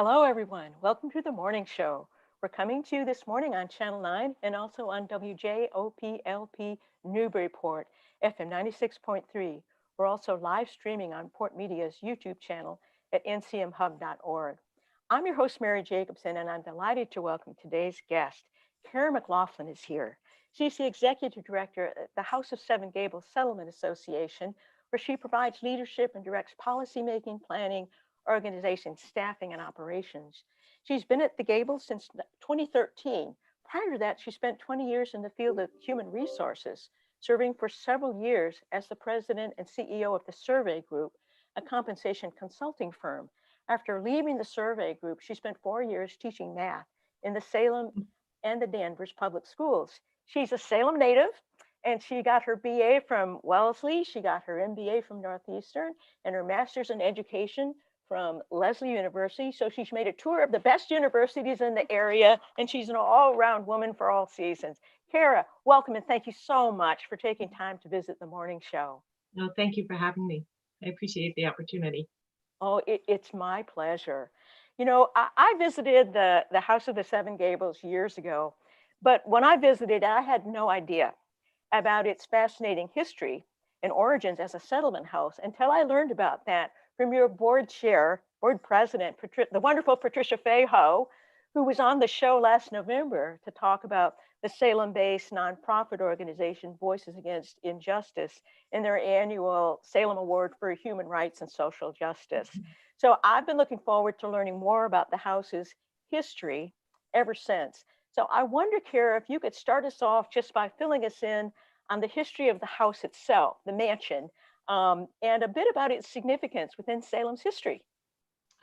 Hello, everyone. Welcome to the morning show. We're coming to you this morning on Channel 9 and also on WJOPLP Newburyport, FM 96.3. We're also live streaming on Port Media's YouTube channel at ncmhub.org. I'm your host, Mary Jacobsen, and I'm delighted to welcome today's guest. Kara McLaughlin is here. She's the executive director at the House of Seven Gables Settlement Association, where she provides leadership and directs policymaking, planning, organization, staffing, and operations. She's been at the Gables since 2013. Prior to that, she spent 20 years in the field of human resources, serving for several years as the president and CEO of the Survey Group, a compensation consulting firm. After leaving the Survey Group, she spent 4 years teaching math in the Salem and the Danvers public schools. She's a Salem native, and she got her BA from Wellesley. She got her MBA from Northeastern and her master's in education from Lesley University. So she's made a tour of the best universities in the area, and she's an all-around woman for all seasons. Kara, welcome, and thank you so much for taking time to visit the morning show. No, thank you for having me. I appreciate the opportunity. Oh, it's my pleasure. You know, I visited the House of the Seven Gables years ago, but when I visited, I had no idea about its fascinating history and origins as a settlement house until I learned about that from your board chair, board president, the wonderful Patricia Fayho, who was on the show last November to talk about the Salem-based nonprofit organization Voices Against Injustice in their annual Salem Award for Human Rights and Social Justice. So I've been looking forward to learning more about the house's history ever since. So I wonder, Kara, if you could start us off just by filling us in on the history of the house itself, the mansion, and a bit about its significance within Salem's history.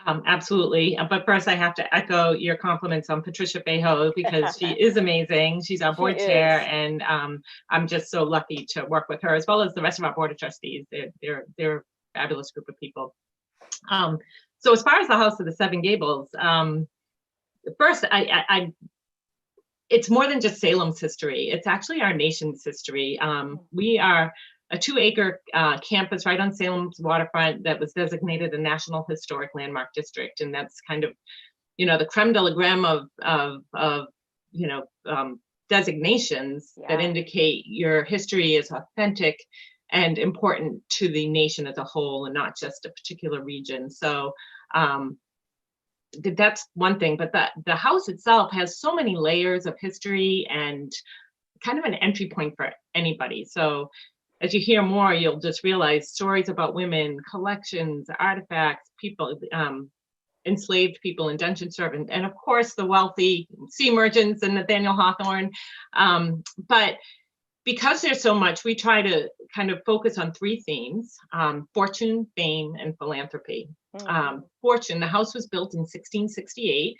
Absolutely. But first, I have to echo your compliments on Patricia Fayho because she is amazing. She's our board chair, and I'm just so lucky to work with her as well as the rest of our board of trustees. They're a fabulous group of people. So as far as the House of the Seven Gables, first, it's more than just Salem's history. It's actually our nation's history. We are a 2-acre campus right on Salem's waterfront that was designated a National Historic Landmark District. And that's kind of, the creme de la creme of designations that indicate your history is authentic and important to the nation as a whole and not just a particular region. So that's one thing, but the house itself has so many layers of history and kind of an entry point for anybody. So as you hear more, you'll just realize stories about women, collections, artifacts, people, enslaved people, indentured servants, and of course the wealthy sea merchants and Nathaniel Hawthorne. But because there's so much, we try to kind of focus on 3 themes: fortune, fame, and philanthropy. Fortune, the house was built in 1668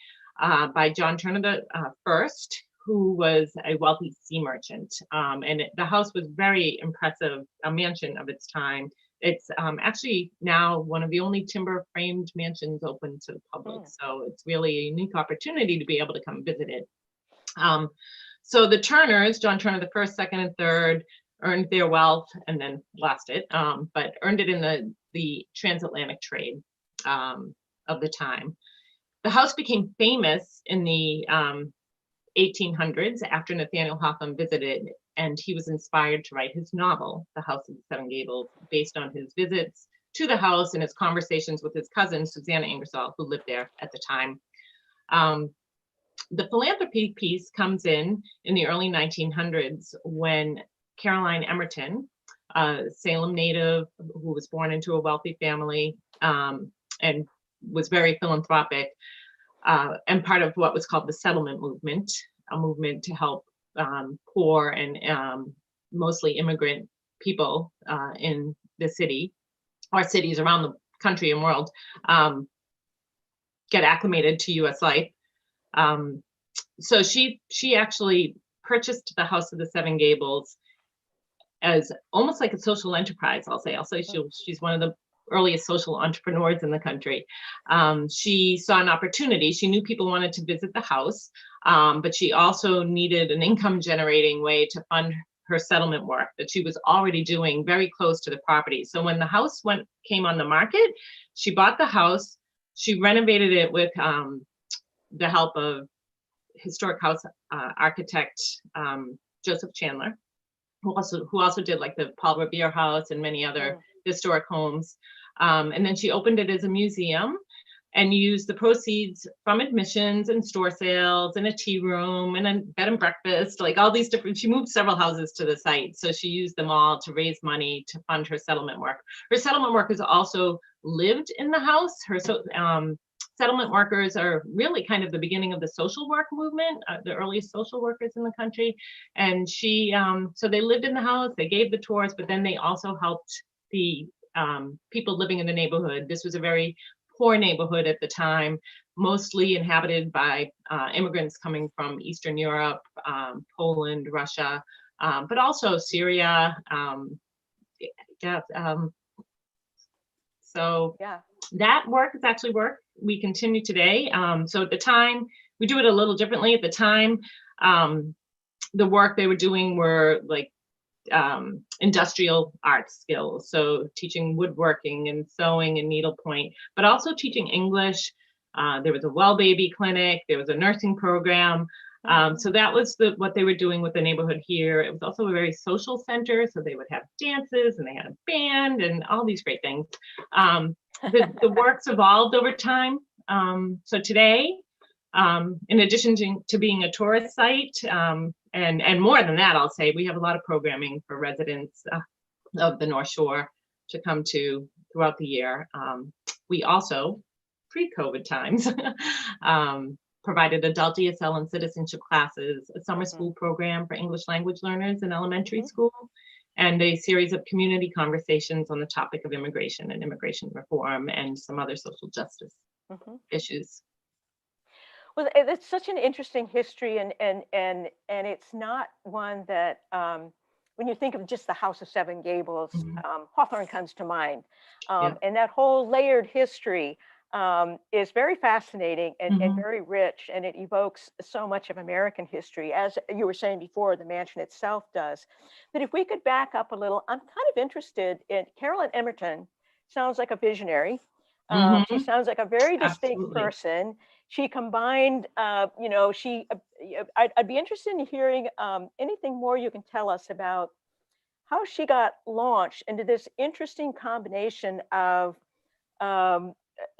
by John Turner-Ingersoll, who was a wealthy sea merchant. And the house was very impressive, a mansion of its time. It's actually now one of the only timber framed mansions open to the public. So it's really a unique opportunity to be able to come visit it. So the Turners, John Turner the first, second, and third, earned their wealth and then lost it, but earned it in the transatlantic trade of the time. The house became famous in the 1800s after Nathaniel Hawthorne visited, and he was inspired to write his novel, The House of the Seven Gables, based on his visits to the house and his conversations with his cousin, Susanna Ingersoll, who lived there at the time. The philanthropy piece comes in the early 1900s when Caroline Emmerton, a Salem native who was born into a wealthy family and was very philanthropic, and part of what was called the settlement movement, a movement to help poor and mostly immigrant people in the city or cities around the country and world get acclimated to U.S. life. So she actually purchased the House of the Seven Gables as almost like a social enterprise, I'll say she's one of the earliest social entrepreneurs in the country. She saw an opportunity. She knew people wanted to visit the house, but she also needed an income generating way to fund her settlement work that she was already doing very close to the property. So when the house came on the market, she bought the house, She renovated it with the help of historic house architect Joseph Chandler, who also did like the Paul Revere House and many other historic homes. And then she opened it as a museum and used the proceeds from admissions and store sales and a tea room and a bed and breakfast, like all these different, she moved several houses to the site. So she used them all to raise money to fund her settlement work. Her settlement workers also lived in the house. Her settlement workers are really kind of the beginning of the social work movement, the earliest social workers in the country. And she, so they lived in the house, they gave the tours, but then they also helped the people living in the neighborhood. This was a very poor neighborhood at the time, mostly inhabited by immigrants coming from Eastern Europe, Poland, Russia, but also Syria. So that work is actually work we continue today. So at the time, we do it a little differently. At the time, the work they were doing were like industrial art skills. So teaching woodworking and sewing and needlepoint, but also teaching English. There was a well baby clinic. There was a nursing program. So that was what they were doing with the neighborhood here. It was also a very social center. So they would have dances and they had a band and all these great things. The work's evolved over time. So today, in addition to being a tourist site, and more than that, I'll say, we have a lot of programming for residents of the North Shore to come to throughout the year. We also, pre-COVID times, provided adult ESL and citizenship classes, a summer school program for English language learners in elementary school, and a series of community conversations on the topic of immigration and immigration reform and some other social justice issues. Well, it's such an interesting history, and it's not one that when you think of just the House of Seven Gables, Hawthorne comes to mind, and that whole layered history is very fascinating and very rich, and it evokes so much of American history, as you were saying before, the mansion itself does. But if we could back up a little, I'm kind of interested in Caroline Emmerton. Sounds like a visionary. She sounds like a very distinct person. She combined, I'd be interested in hearing anything more you can tell us about how she got launched into this interesting combination of,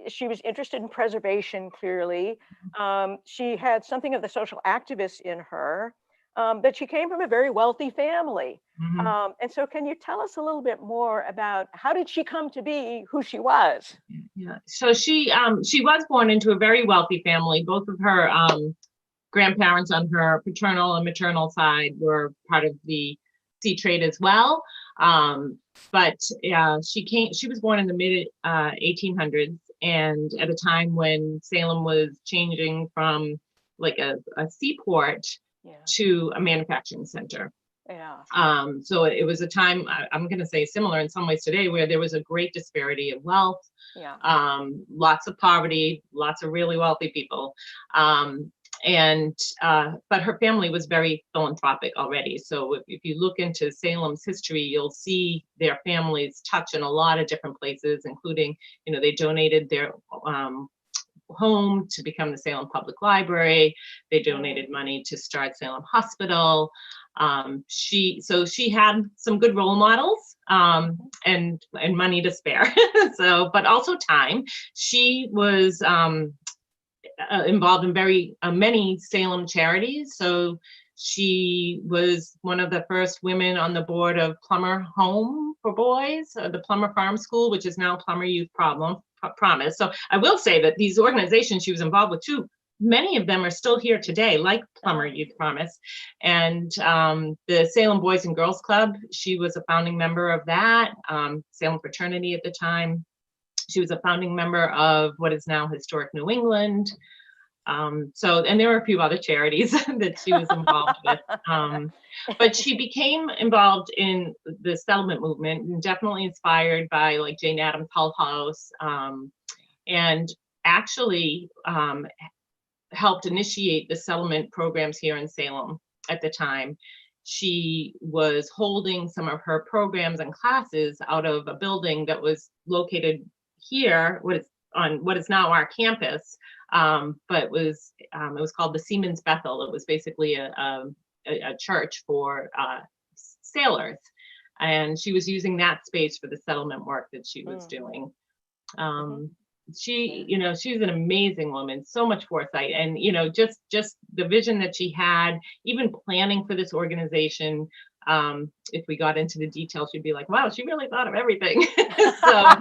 she was interested in preservation, clearly. She had something of the social activist in her, but she came from a very wealthy family. And so can you tell us a little bit more about how did she come to be who she was? Yeah, so she was born into a very wealthy family. Both of her grandparents on her paternal and maternal side were part of the sea trade as well. But she was born in the mid 1800s, and at a time when Salem was changing from like a seaport to a manufacturing center. So it was a time, I'm going to say similar in some ways today, where there was a great disparity of wealth, lots of poverty, lots of really wealthy people. But her family was very philanthropic already. So if you look into Salem's history, you'll see their families touch in a lot of different places, including, they donated their home to become the Salem Public Library. They donated money to start Salem Hospital. She had some good role models, and money to spare. But also time. She was involved in many Salem charities. So she was one of the first women on the board of Plummer Home for Boys, the Plummer Farm School, which is now Plummer Youth Promise. So I will say that these organizations she was involved with too, many of them are still here today, like Plummer Youth Promise. And the Salem Boys and Girls Club, she was a founding member of that, Salem Fraternity at the time. She was a founding member of what is now Historic New England. And there were a few other charities that she was involved with. But she became involved in the settlement movement, and definitely inspired by like Jane Addams Hull House, and actually helped initiate the settlement programs here in Salem at the time. She was holding some of her programs and classes out of a building that was located here, what is on what is now our campus, but it was called the Seamen's Bethel. It was basically a church for sailors, and she was using that space for the settlement work that she was doing. She, you know, she's an amazing woman, so much foresight, and you know, just the vision that she had, even planning for this organization. If we got into the details, you'd be like, wow, she really thought of everything. So,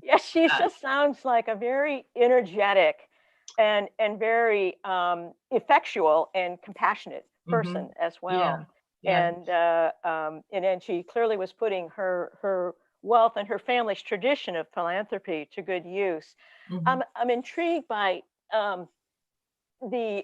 yes, she just sounds like a very energetic and very effectual and compassionate person as well. Yeah. And then she clearly was putting her wealth and her family's tradition of philanthropy to good use. I'm intrigued by the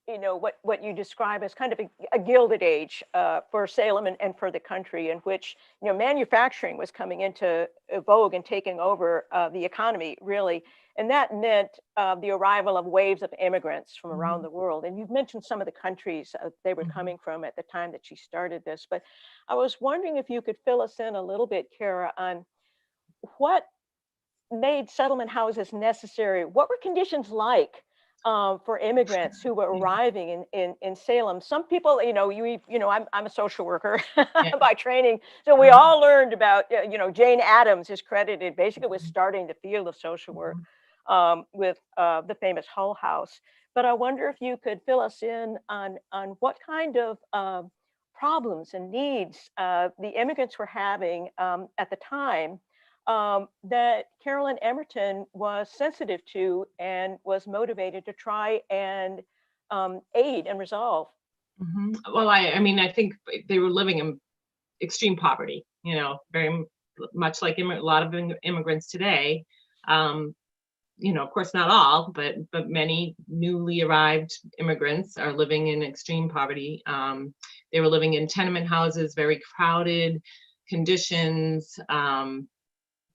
you know, what you describe as kind of a gilded age for Salem and for the country, in which, you know, manufacturing was coming into vogue and taking over the economy, really. And that meant the arrival of waves of immigrants from around the world. And you've mentioned some of the countries they were coming from at the time that she started this. But I was wondering if you could fill us in a little bit, Kara, on what made settlement houses necessary. What were conditions like for immigrants who were arriving in Salem? Some people, you know, I'm a social worker by training, so we all learned about, you know, Jane Addams is credited basically with starting the field of social work with the famous Hull House. But I wonder if you could fill us in on what kind of problems and needs the immigrants were having at the time that Caroline Emmerton was sensitive to and was motivated to try and aid and resolve. Well, I mean, I think they were living in extreme poverty, you know, very much like a lot of immigrants today. You know, of course, not all, but many newly arrived immigrants are living in extreme poverty. They were living in tenement houses, very crowded conditions.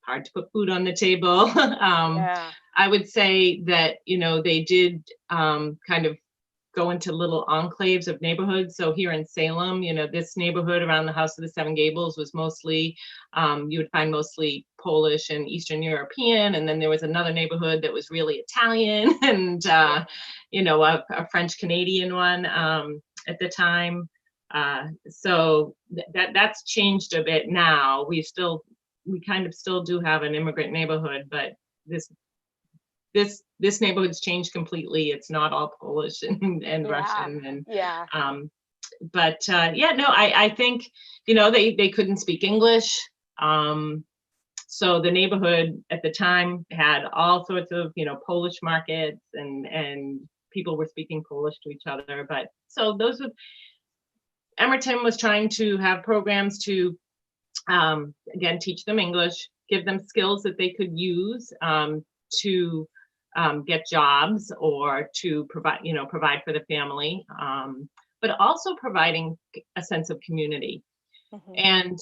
Hard to put food on the table. I would say that, you know, they did kind of go into little enclaves of neighborhoods. So here in Salem, you know, this neighborhood around the House of the Seven Gables was mostly, you would find mostly Polish and Eastern European. And then there was another neighborhood that was really Italian and, you know, a French Canadian one at the time. So that's changed a bit now. We kind of still do have an immigrant neighborhood, but this neighborhood's changed completely. It's not all Polish and Russian and but no, I think, you know, they couldn't speak English. So the neighborhood at the time had all sorts of, you know, Polish markets and people were speaking Polish to each other. But so Emmerton was trying to have programs to again, teach them English, give them skills that they could use to get jobs or to provide for the family, but also providing a sense of community. And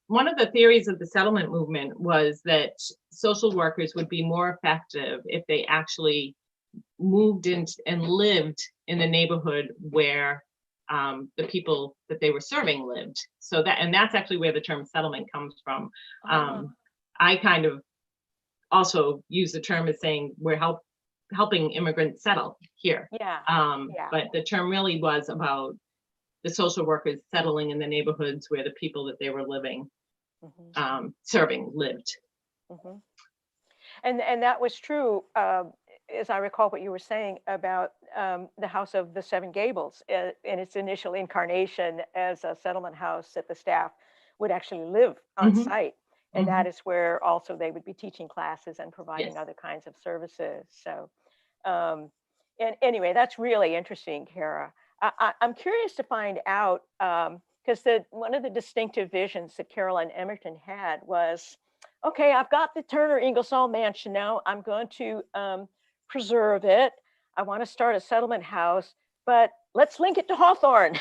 one of the theories of the settlement movement was that social workers would be more effective if they actually moved in and lived in the neighborhood where the people that they were serving lived. So that's actually where the term settlement comes from. I kind of also use the term as saying we're helping immigrants settle here. But the term really was about the social workers settling in the neighborhoods where the people that they were living, serving lived. And that was true, as I recall what you were saying about the House of the Seven Gables in its initial incarnation as a settlement house that the staff would actually live on site. And that is where also they would be teaching classes and providing other kinds of services. So, and anyway, that's really interesting, Kara. I'm curious to find out, because one of the distinctive visions that Caroline Emmerton had was, okay, I've got the Turner-Ingersoll mansion now. I'm going to preserve it. I want to start a settlement house, but let's link it to Hawthorne.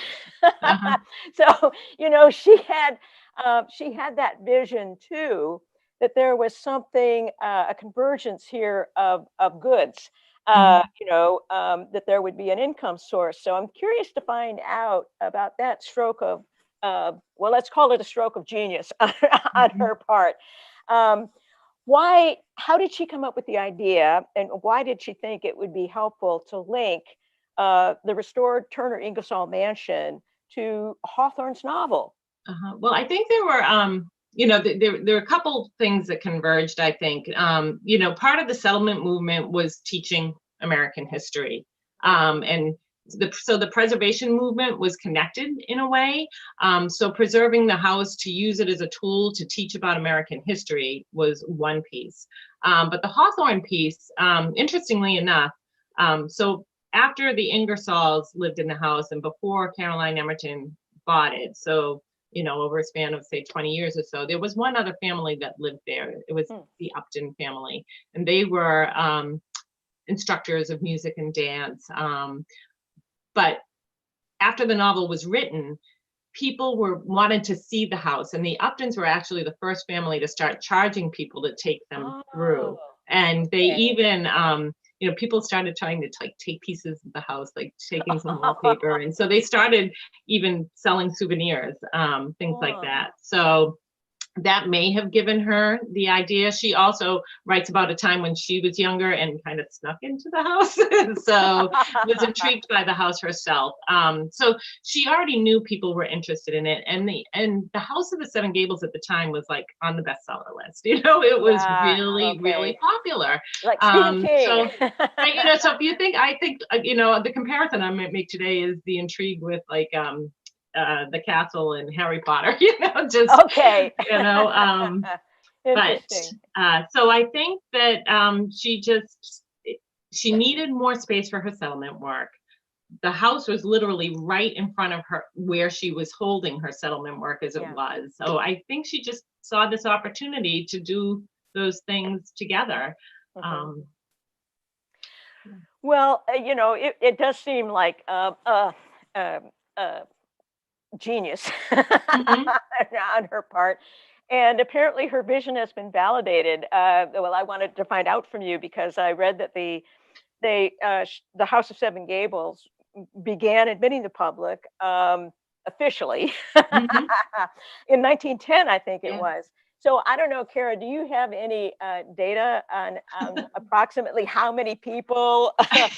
So, you know, she had that vision too, that there was something, a convergence here of goods, you know, that there would be an income source. So I'm curious to find out about that stroke of, well, let's call it a stroke of genius on her part. how did she come up with the idea, and why did she think it would be helpful to link the restored Turner-Ingersoll mansion to Hawthorne's novel? Well, I think there were, there were a couple things that converged, I think. Part of the settlement movement was teaching American history. And so the preservation movement was connected in a way. So preserving the house to use it as a tool to teach about American history was one piece. But the Hawthorne piece, interestingly enough, so after the Ingersolls lived in the house and before Caroline Emmerton bought it, so over a span of say 20 years or so, there was one other family that lived there. It was the Upton family, and they were instructors of music and dance. But after the novel was written, people wanted to see the house, and the Uptons were actually the first family to start charging people to take them through. And they even, people started trying to take pieces of the house, like taking some wallpaper. And so they started even selling souvenirs, things like that. So that may have given her the idea. She also writes about a time when she was younger and kind of snuck into the house. So was intrigued by the house herself. So she already knew people were interested in it. And the House of the Seven Gables at the time was like on the bestseller list. It was really, really popular. Like Stephen King. So if you think, I think, the comparison I might make today is the intrigue with like, the castle and Harry Potter, just okay. But so I think that she needed more space for her settlement work. The house was literally right in front of her where she was holding her settlement work as it was. So I think she just saw this opportunity to do those things together. Well, it does seem like genius on her part. And apparently her vision has been validated. Well, I wanted to find out from you because I read that the House of Seven Gables began admitting the public officially in 1910, I think it was. So I don't know, Kara, do you have any data on approximately how many people have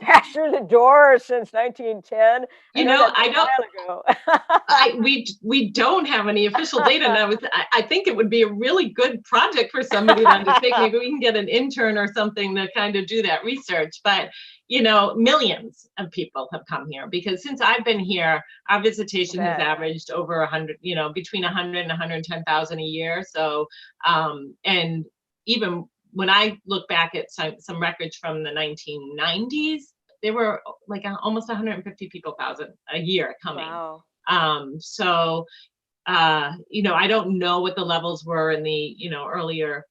passed through the door since 1910? We don't have any official data. And I think it would be a really good project for somebody to undertake. Maybe we can get an intern or something to kind of do that research. But millions of people have come here, because since I've been here, our visitation has averaged over 100, between 100 and 110,000 a year. So, and even when I look back at some records from the 1990s, there were like almost 150 thousand a year coming. Wow. So, I don't know what the levels were in the, earlier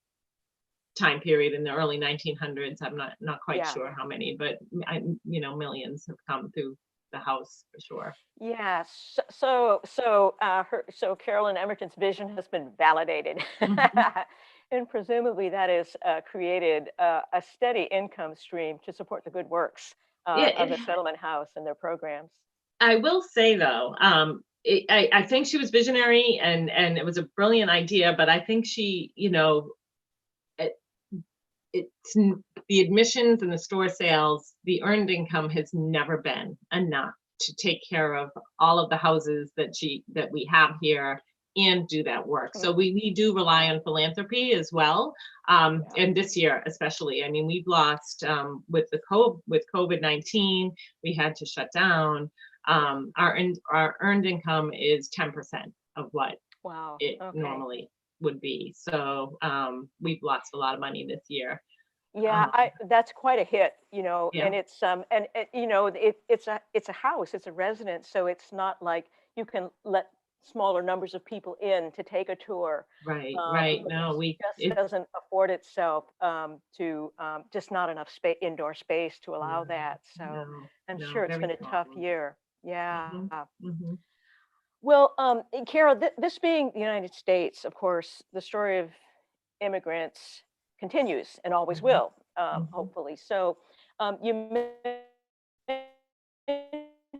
time period in the early 1900s. I'm not quite sure how many, but millions have come through the house for sure. Yes. So Caroline Emmerton's vision has been validated. And presumably that has created a steady income stream to support the good works of the settlement house and their programs. I will say though, I think she was visionary and it was a brilliant idea, but I think she, it's the admissions and the store sales, the earned income has never been enough to take care of all of the houses that we have here and do that work. So we do rely on philanthropy as well. And this year, especially, I mean, we've lost with COVID-19, we had to shut down. Our earned income is 10% of what it normally would be. So we've lost a lot of money this year. Yeah, that's quite a hit, and it's it's a house, it's a residence, so it's not like you can let smaller numbers of people in to take a tour. Right. No, it doesn't afford itself to just not enough indoor space to allow that. So I'm sure it's been a tough year. Yeah. Well, Carol, this being the United States, of course, the story of immigrants continues and always will, hopefully. So you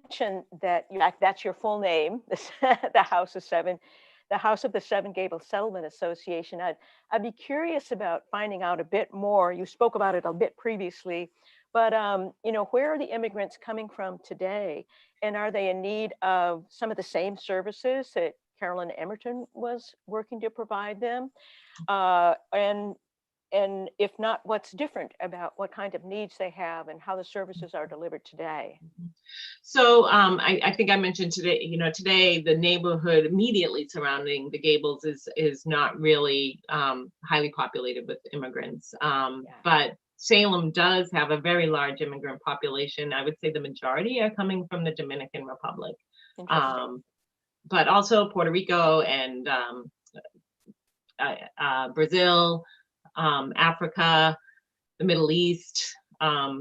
mentioned that that's your full name, the House of Seven. the House of the Seven Gables Settlement Association. I'd be curious about finding out a bit more. You spoke about it a bit previously, but where are the immigrants coming from today? And are they in need of some of the same services that Caroline Emmerton was working to provide them? And if not, what's different about what kind of needs they have and how the services are delivered today? So I think I mentioned today, today the neighborhood immediately surrounding the Gables is not really highly populated with immigrants. But Salem does have a very large immigrant population. I would say the majority are coming from the Dominican Republic, but also Puerto Rico and Brazil, Africa, the Middle East.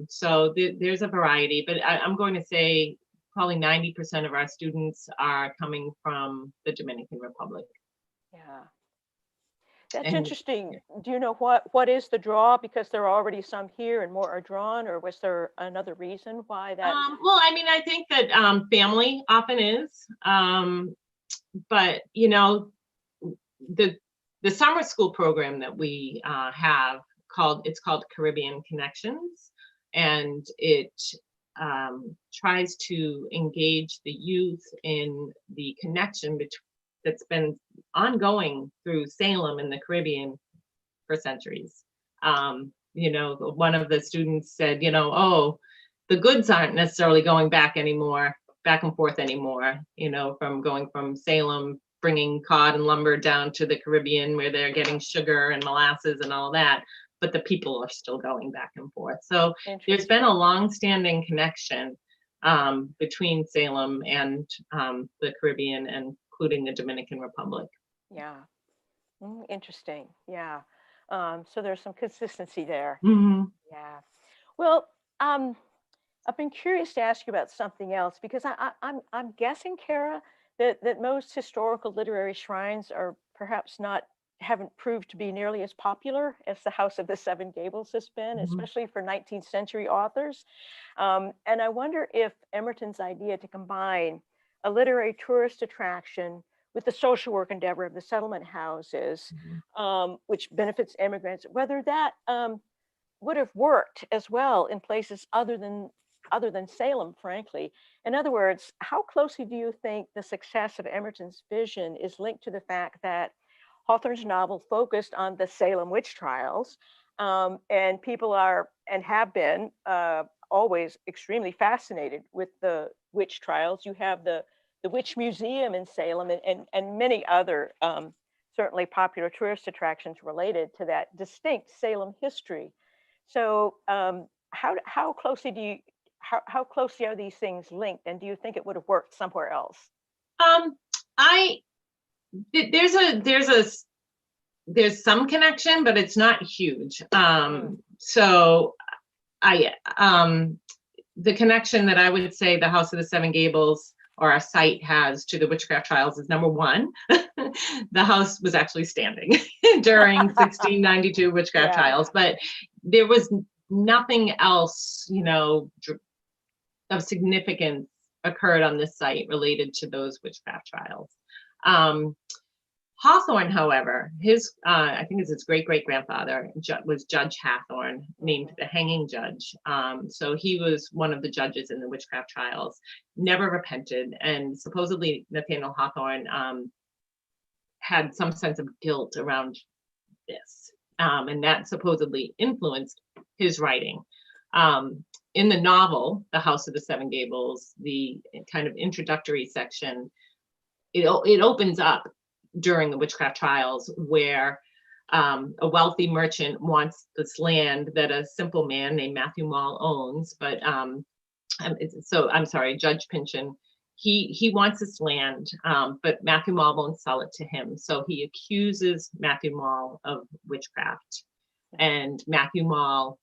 So there's a variety, but I'm going to say probably 90% of our students are coming from the Dominican Republic. Yeah. That's interesting. Do you know what is the draw? Because there are already some here and more are drawn, or was there another reason why that? Well, I mean, I think that family often is, but the summer school program that we have it's called Caribbean Connections, and it tries to engage the youth in the connection that's been ongoing through Salem and the Caribbean for centuries. One of the students said, oh, the goods aren't necessarily going back and forth anymore, from Salem, bringing cod and lumber down to the Caribbean where they're getting sugar and molasses and all that, but the people are still going back and forth. So there's been a long-standing connection between Salem and the Caribbean, and including the Dominican Republic. Yeah, interesting. Yeah, so there's some consistency there. Mm-hmm. Yeah. Well, I've been curious to ask you about something else, because I'm guessing, Kara, that most historical literary shrines are perhaps haven't proved to be nearly as popular as the House of the Seven Gables has been, especially for 19th century authors. And I wonder if Emmerton's idea to combine a literary tourist attraction with the social work endeavor of the settlement houses, which benefits immigrants, whether that would have worked as well in places other than Salem, frankly. In other words, how closely do you think the success of Emmerton's vision is linked to the fact that Hawthorne's novel focused on the Salem witch trials, and people are and have been always extremely fascinated with the witch trials? You have the Witch Museum in Salem and many other certainly popular tourist attractions related to that distinct Salem history. So how closely how closely are these things linked, and do you think it would have worked somewhere else? There's some connection, but it's not huge. So the connection that I would say the House of the Seven Gables or our site has to the witchcraft trials is, number one, the house was actually standing during 1692 witchcraft trials, but there was nothing else, of significance occurred on this site related to those witchcraft trials. Hawthorne, however, I think it's his great-great-grandfather was Judge Hawthorne, named the hanging judge. So he was one of the judges in the witchcraft trials, never repented, and supposedly Nathaniel Hawthorne had some sense of guilt around this, and that supposedly influenced his writing. In the novel, The House of the Seven Gables, the kind of introductory section, it opens up during the witchcraft trials where a wealthy merchant wants this land that a simple man named Matthew Mall owns, but Judge Pynchon, he wants this land, but Matthew Mall won't sell it to him. So he accuses Matthew Mall of witchcraft, and Matthew Mall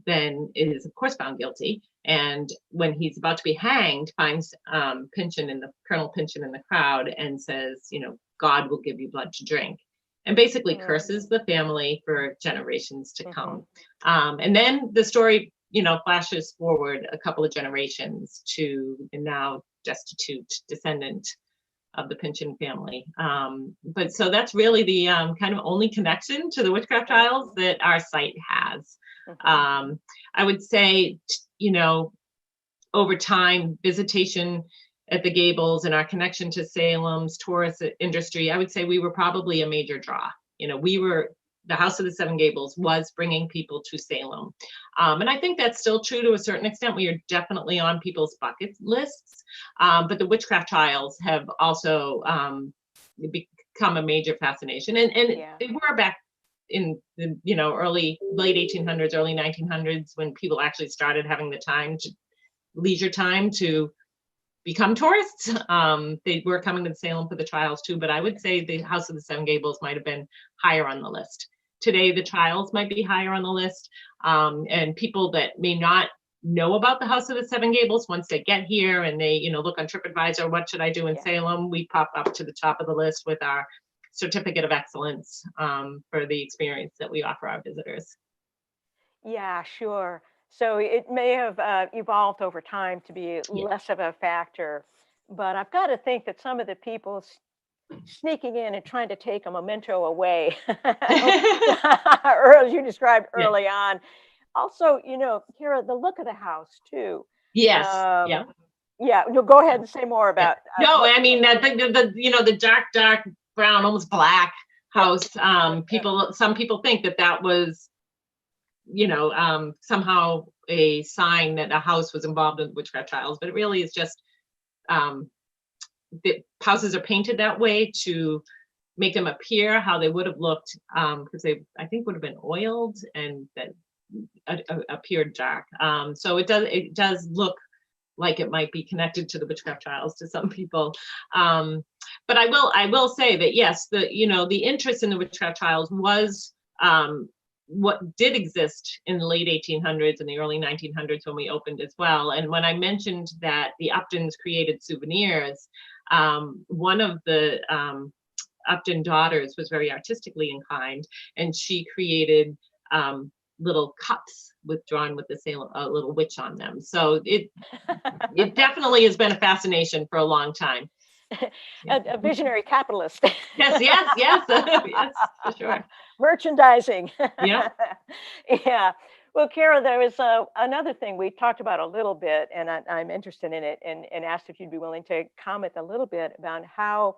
then is of course found guilty. And when he's about to be hanged, finds Colonel Pynchon in the crowd and says, God will give you blood to drink, and basically curses the family for generations to come. And then the story, flashes forward a couple of generations to a now destitute descendant of the Pynchon family. But so that's really the kind of only connection to the witchcraft trials that our site has. I would say, over time, visitation at the Gables and our connection to Salem's tourist industry, I would say we were probably a major draw. The House of the Seven Gables was bringing people to Salem. And I think that's still true to a certain extent. We are definitely on people's bucket lists. But the witchcraft trials have also become a major fascination. And they were back in the late 1800s, early 1900s, when people actually started having the leisure time to become tourists. They were coming to Salem for the trials too, but I would say the House of the Seven Gables might have been higher on the list. Today, the trials might be higher on the list, and people that may not know about the House of the Seven Gables, once they get here and they look on TripAdvisor, what should I do in Salem? We pop up to the top of the list with our certificate of excellence for the experience that we offer our visitors. Yeah, sure. So it may have evolved over time to be less of a factor, but I've got to think that some of the people sneaking in and trying to take a memento away, as you described early on. Also, Kara, the look of the house too. Yes. Yeah. No, go ahead and say more about. No, I mean the dark brown, almost black house. Some people think that was somehow a sign that a house was involved in witchcraft trials, but it really is just the houses are painted that way to make them appear how they would have looked, because they, I think, would have been oiled and that appeared dark. So it does look like it might be connected to the witchcraft trials to some people. But I will say that yes, the interest in the witchcraft trials was what did exist in the late 1800s and the early 1900s when we opened as well. And when I mentioned that the Uptons created souvenirs, one of the Upton daughters was very artistically inclined, and she created little cups drawn with the Salem, little witch on them. So it definitely has been a fascination for a long time. A visionary capitalist. Yes, yes, for sure. Merchandising. Yeah. Yeah. Well, Kara, there was another thing we talked about a little bit, and I'm interested in it, and asked if you'd be willing to comment a little bit about how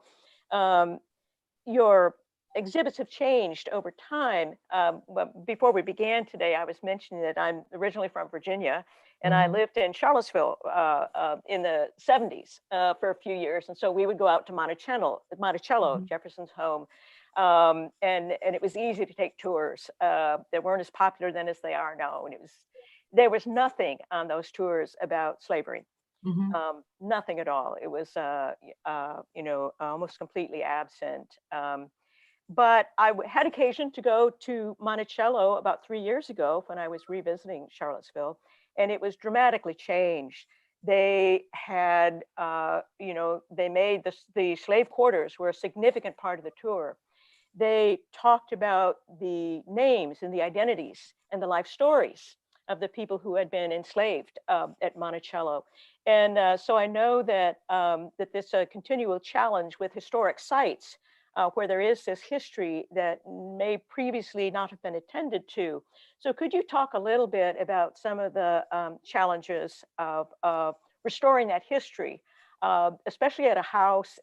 your exhibits have changed over time. But before we began today, I was mentioning that I'm originally from Virginia, and I lived in Charlottesville in the 70s for a few years. And so we would go out to Monticello, Jefferson's home. And it was easy to take tours. They weren't as popular then as they are now. And there was nothing on those tours about slavery. Nothing at all. It was, almost completely absent. But I had occasion to go to Monticello about 3 years ago when I was revisiting Charlottesville, and it was dramatically changed. They had, they made the slave quarters were a significant part of the tour. They talked about the names and the identities and the life stories of the people who had been enslaved at Monticello. And so I know that that this continual challenge with historic sites where there is this history that may previously not have been attended to. So could you talk a little bit about some of the challenges of restoring that history, especially at a house,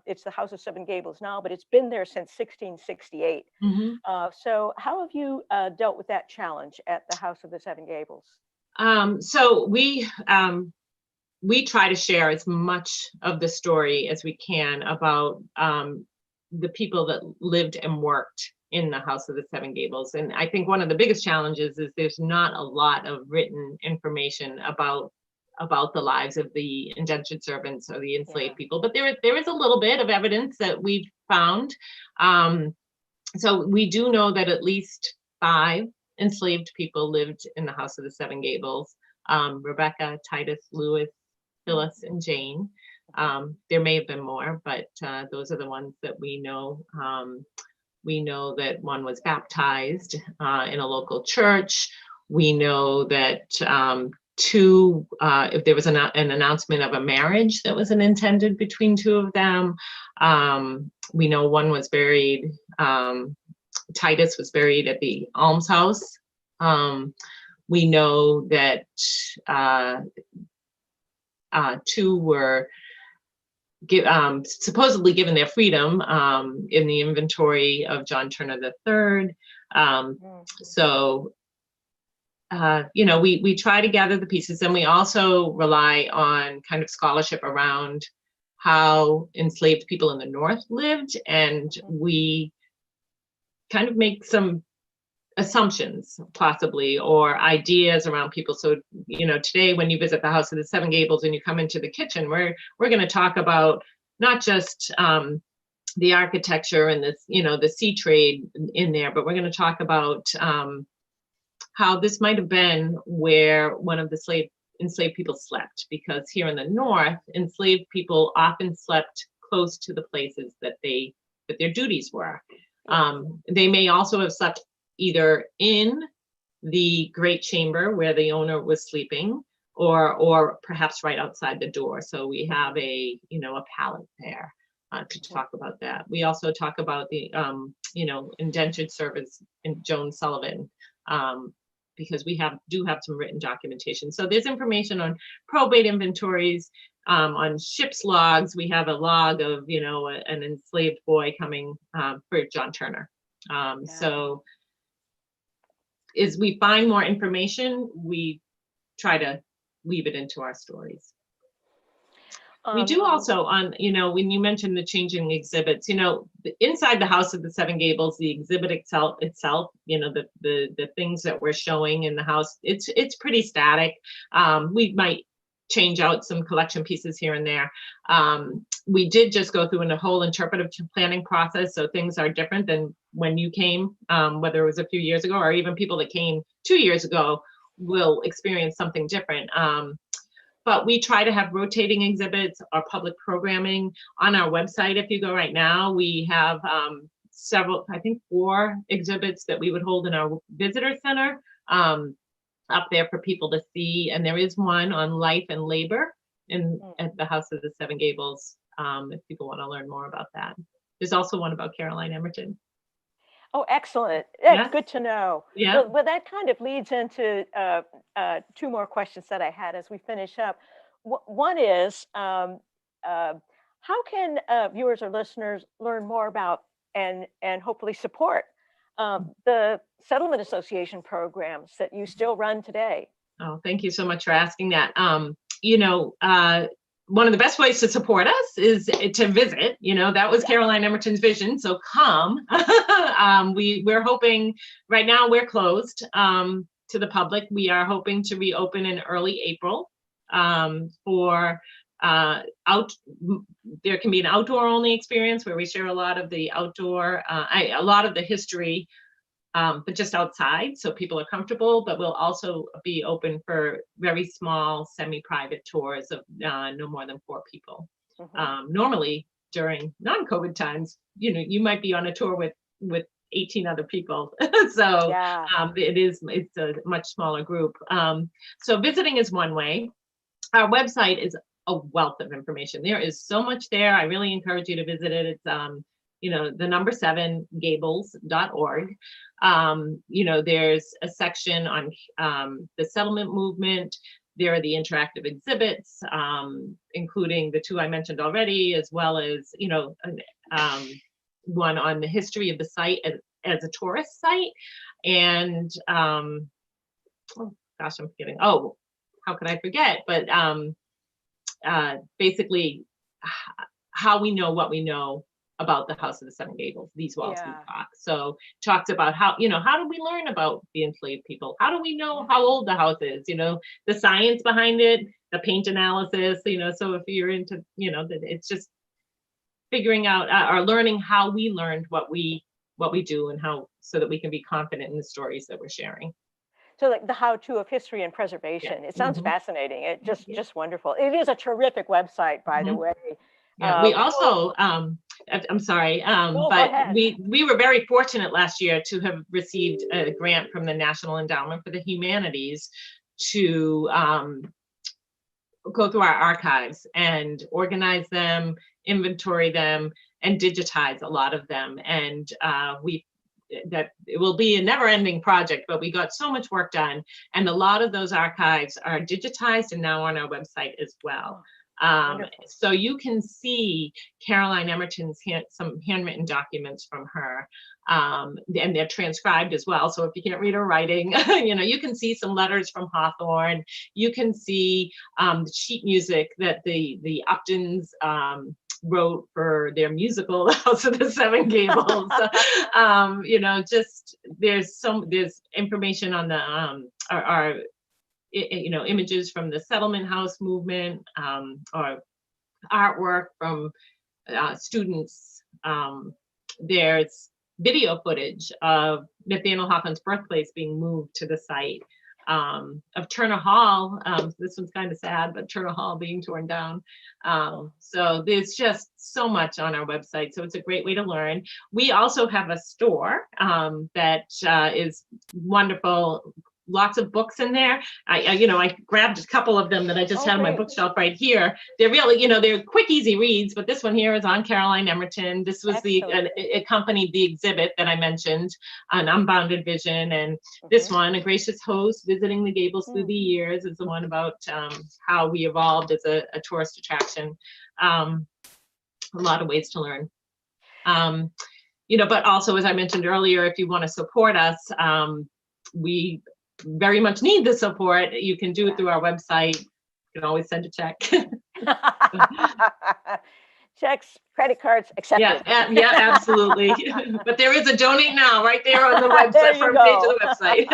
it's the House of Seven Gables now, but it's been there since 1668. So how have you dealt with that challenge at the House of the Seven Gables? So we try to share as much of the story as we can about the people that lived and worked in the House of the Seven Gables. And I think one of the biggest challenges is there's not a lot of written information about the lives of the indentured servants or the enslaved people, but there is a little bit of evidence that we've found. So we do know that at least 5 enslaved people lived in the House of the Seven Gables: Rebecca, Titus, Louis, Phyllis, and Jane. There may have been more, but those are the ones that we know. We know that one was baptized in a local church. We know that if there was an announcement of a marriage that was intended between two of them. We know one was buried, Titus was buried at the almshouse. We know that two were supposedly given their freedom in the inventory of John Turner III. So, we try to gather the pieces, and we also rely on kind of scholarship around how enslaved people in the North lived, and we kind of make some assumptions possibly, or ideas around people. So, today when you visit the House of the Seven Gables and you come into the kitchen, we're going to talk about not just the architecture and this, the sea trade in there, but we're going to talk about how this might have been where one of the enslaved people slept, because here in the North, enslaved people often slept close to the places that their duties were. They may also have slept either in the great chamber where the owner was sleeping, or perhaps right outside the door. So we have a pallet there to talk about that. We also talk about the indentured servants in Joan Sullivan, because we do have some written documentation. So there's information on probate inventories, on ship's logs. We have a log of an enslaved boy coming for John Turner. So as we find more information, we try to weave it into our stories. We do also when you mentioned the changing exhibits, inside the House of the Seven Gables, the exhibit itself, the things that we're showing in the house, it's pretty static. We might change out some collection pieces here and there. We did just go through a whole interpretive planning process, so things are different than when you came, whether it was a few years ago or even people that came 2 years ago will experience something different. But we try to have rotating exhibits or public programming on our website. If you go right now, we have several, I think 4 exhibits that we would hold in our visitor center up there for people to see. And there is one on life and labor at the House of the Seven Gables, if people want to learn more about that. There's also one about Caroline Emmerton. Oh, excellent. That's good to know. Yeah. Well, that kind of leads into 2 more questions that I had as we finish up. One is, how can viewers or listeners learn more about and hopefully support the Settlement Association programs that you still run today? Oh, thank you so much for asking that. One of the best ways to support us is to visit. That was Caroline Emmerton's vision. So come. We're hoping, right now we're closed to the public. We are hoping to reopen in early April for there can be an outdoor only experience where we share a lot of the outdoor, a lot of the history, but just outside, so people are comfortable. But we'll also be open for very small, semi-private tours of no more than 4 people. Normally, during non-COVID times, you might be on a tour with 18 other people. So it's a much smaller group. So visiting is one way. Our website is a wealth of information. There is so much there. I really encourage you to visit it. It's the number 7gables.org. There's a section on the settlement movement. There are the interactive exhibits, including the 2 I mentioned already, as well as, one on the history of the site as a tourist site. And, oh gosh, I'm forgetting. Oh, how could I forget? But basically, how we know what we know about the House of the Seven Gables, these walls we talk. So talks about how do we learn about the enslaved people? How do we know how old the house is? The science behind it, the paint analysis, so if you're into, it's just figuring out or learning how we learned what we do and how, so that we can be confident in the stories that we're sharing. So like the how-to of history and preservation. It sounds fascinating. It just wonderful. It is a terrific website, by the way. Yeah, we also, I'm sorry, but we were very fortunate last year to have received a grant from the National Endowment for the Humanities to go through our archives and organize them, inventory them, and digitize a lot of them. And that it will be a never-ending project, but we got so much work done, and a lot of those archives are digitized and now on our website as well. So you can see Caroline Emmerton's some handwritten documents from her, and they're transcribed as well. So if you can't read her writing, you can see some letters from Hawthorne. You can see the sheet music that the Uptons wrote for their musical, The House of the Seven Gables. Just there's information on the our images from the settlement house movement, or artwork from students. There's video footage of Nathaniel Hawthorne's birthplace being moved to the site, of Turner Hall. This one's kind of sad, but Turner Hall being torn down. So there's just so much on our website. So it's a great way to learn. We also have a store that is wonderful. Lots of books in there. I grabbed a couple of them that I just had on my bookshelf right here. They're really, they're quick, easy reads, but this one here is on Caroline Emmerton. This was accompanied the exhibit that I mentioned on Unbounded Vision. And this one, A Gracious Host, Visiting the Gables Through the Years, is the one about how we evolved as a tourist attraction. A lot of ways to learn. But also, as I mentioned earlier, if you want to support us, we very much need the support. You can do it through our website. You can always send a check. Checks, credit cards, accepted. Yeah, absolutely. But there is a donate now right there on the website, front page of the website.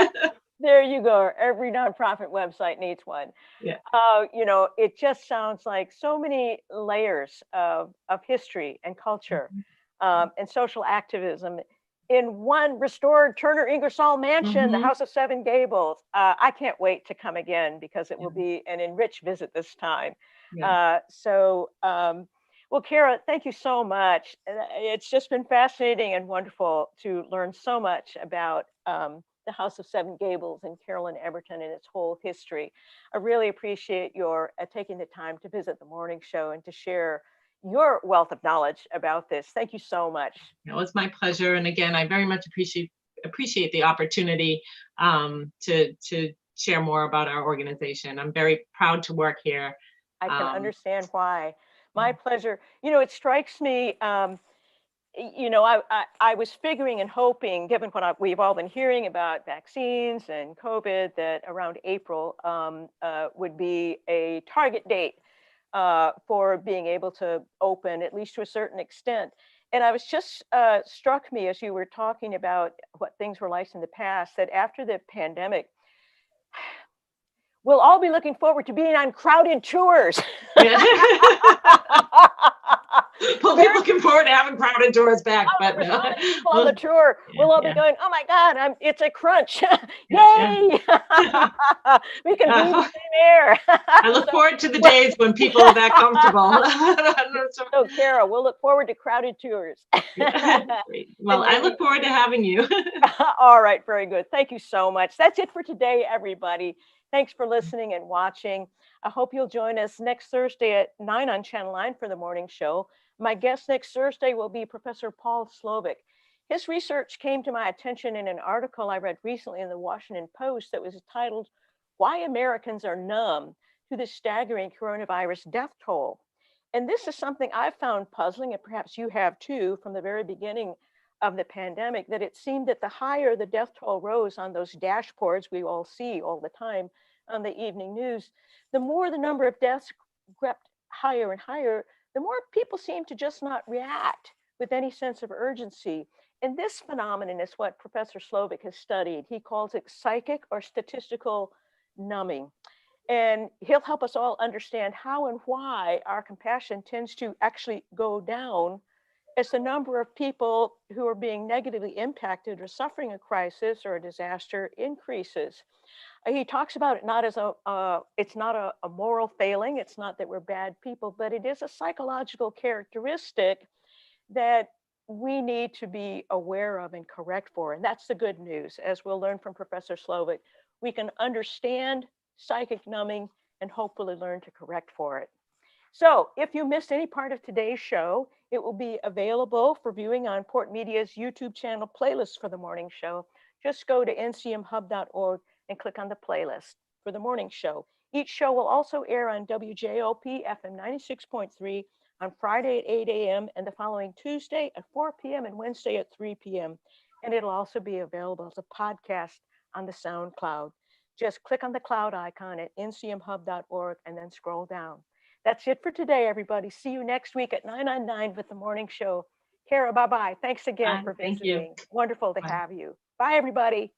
There you go. Every nonprofit website needs one. Yeah. It just sounds like so many layers of history and culture and social activism in one restored Turner-Ingersoll mansion, the House of Seven Gables. I can't wait to come again because it will be an enriched visit this time. Well, Kara, thank you so much. It's just been fascinating and wonderful to learn so much about the House of Seven Gables and Caroline Emmerton and its whole history. I really appreciate your taking the time to visit the morning show and to share your wealth of knowledge about this. Thank you so much. It was my pleasure. And again, I very much appreciate the opportunity to share more about our organization. I'm very proud to work here. I can understand why. My pleasure. It strikes me, I was figuring and hoping, given what we've all been hearing about vaccines and COVID, that around April would be a target date for being able to open, at least to a certain extent. And I was just struck me as you were talking about what things were like in the past, that after the pandemic, we'll all be looking forward to being on crowded tours. We'll be looking forward to having crowded tours back. But people on the tour, we'll all be going, oh my God, it's a crunch. Yay! We can breathe the same air. I look forward to the days when people are that comfortable. So, Kara, we'll look forward to crowded tours. Great. Well, I look forward to having you. All right, very good. Thank you so much. That's it for today, everybody. Thanks for listening and watching. I hope you'll join us next Thursday at 9 on Channel 9 for the morning show. My guest next Thursday will be Professor Paul Slovic. His research came to my attention in an article I read recently in the Washington Post that was titled, Why Americans Are Numb to the Staggering Coronavirus Death Toll. And this is something I've found puzzling, and perhaps you have too, from the very beginning of the pandemic, that it seemed that the higher the death toll rose on those dashboards we all see all the time on the evening news, the more the number of deaths crept higher and higher, the more people seem to just not react with any sense of urgency. And this phenomenon is what Professor Slovic has studied. He calls it psychic or statistical numbing. And he'll help us all understand how and why our compassion tends to actually go down as the number of people who are being negatively impacted or suffering a crisis or a disaster increases. He talks about it not as it's not a moral failing. It's not that we're bad people, but it is a psychological characteristic that we need to be aware of and correct for. And that's the good news. As we'll learn from Professor Slovic, we can understand psychic numbing, and hopefully learn to correct for it. So if you missed any part of today's show, it will be available for viewing on Port Media's YouTube channel playlist for the morning show. Just go to ncmhub.org and click on the playlist for the morning show. Each show will also air on WJOP FM 96.3 on Friday at 8 a.m. and the following Tuesday at 4 p.m. and Wednesday at 3 p.m. And it'll also be available as a podcast on the SoundCloud. Just click on the cloud icon at ncmhub.org and then scroll down. That's it for today, everybody. See you next week at 9 on 9 with the morning show. Kara, bye-bye. Thanks again for Thank you. visiting. Wonderful to Bye. have you. Bye, everybody.